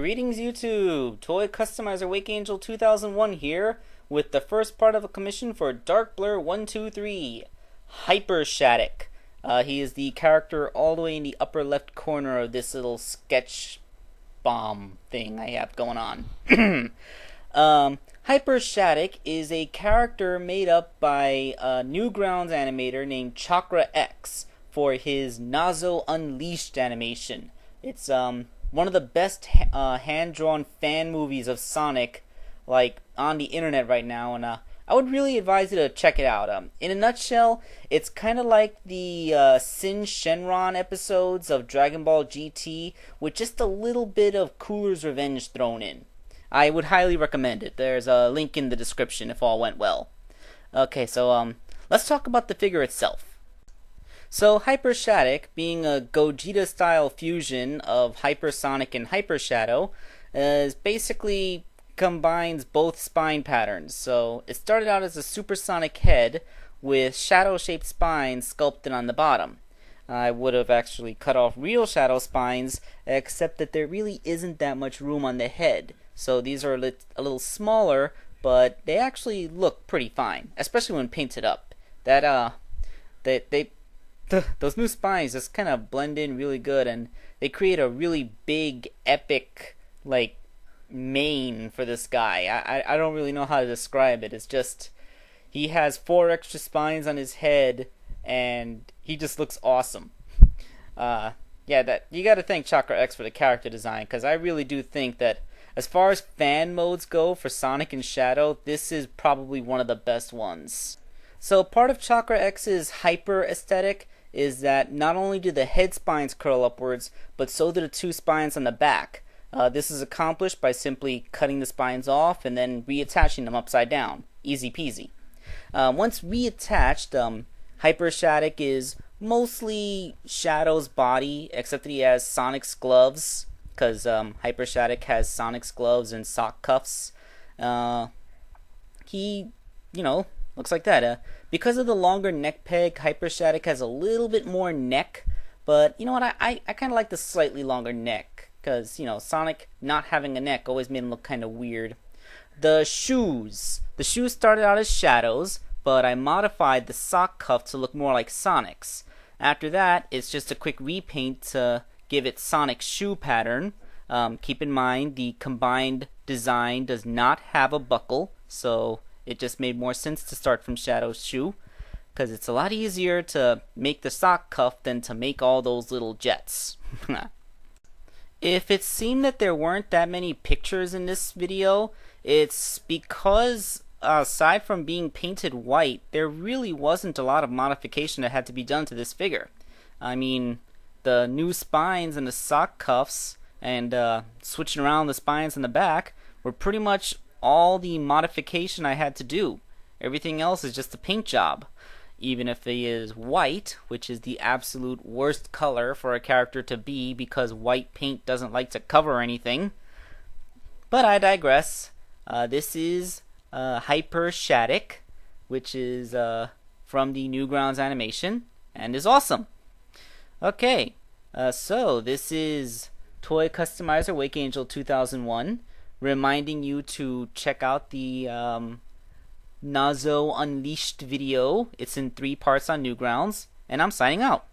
Greetings YouTube! Toy Customizer Wake Angel 2001 here with the first part of a commission for Dark Blur 123, Hypershadic. He is the character all the way in the upper left corner of this little sketch bomb thing I have going on. Hypershadic is a character made up by a Newgrounds animator named Crakra-X for his Nazo Unleashed animation. It's one of the best hand-drawn fan movies of Sonic, like, on the internet right now, and I would really advise you to check it out. In a nutshell, it's kind of like the Sin Shenron episodes of Dragon Ball GT, with just a little bit of Cooler's Revenge thrown in. I would highly recommend it. There's a link in the description if all went well. Okay, so let's talk about the figure itself. So Hypershadic, being a Gogeta-style fusion of Hypersonic and Hypershadow, basically combines both spine patterns. So it started out as a supersonic head with shadow-shaped spines sculpted on the bottom. I would have actually cut off real shadow spines, except that there really isn't that much room on the head. So these are a little smaller, but they actually look pretty fine, especially when painted up. Those new spines just kind of blend in really good, and they create a really big, epic, like, mane for this guy. I don't really know how to describe it. It's just, he has 4 extra spines on his head, and he just looks awesome. Yeah, you gotta thank Crakra-X for the character design, because I really do think that, as far as fan modes go for Sonic and Shadow, this is probably one of the best ones. So part of Crakra-X's hyper aesthetic is that not only do the head spines curl upwards, but so do the 2 spines on the back. This is accomplished by simply cutting the spines off and then reattaching them upside down. Easy peasy. Once reattached, Hypershadic is mostly Shadow's body, except that he has Sonic's gloves, because Hypershadic has Sonic's gloves and sock cuffs. He, looks like that. Because of the longer neck peg, Hypershadic has a little bit more neck, but you know what, I kind of like the slightly longer neck, because, Sonic not having a neck always made him look kind of weird. The shoes started out as Shadow's, but I modified the sock cuff to look more like Sonic's. After that, it's just a quick repaint to give it Sonic's shoe pattern. Keep in mind, the combined design does not have a buckle, so it just made more sense to start from Shadow's shoe, because it's a lot easier to make the sock cuff than to make all those little jets. If it seemed that there weren't that many pictures in this video, it's because, aside from being painted white, there really wasn't a lot of modification that had to be done to this figure. I mean, the new spines and the sock cuffs, and switching around the spines in the back, were pretty much all the modification I had to do. Everything else is just a paint job. Even if he is white, which is the absolute worst color for a character to be, because white paint doesn't like to cover anything. But I digress. This is Hypershadic, which is from the Newgrounds animation, and is awesome. Okay, so this is Toy Customizer Wake Angel 2001. Reminding you to check out the Nazo Unleashed video. It's in 3 parts on Newgrounds, and I'm signing out.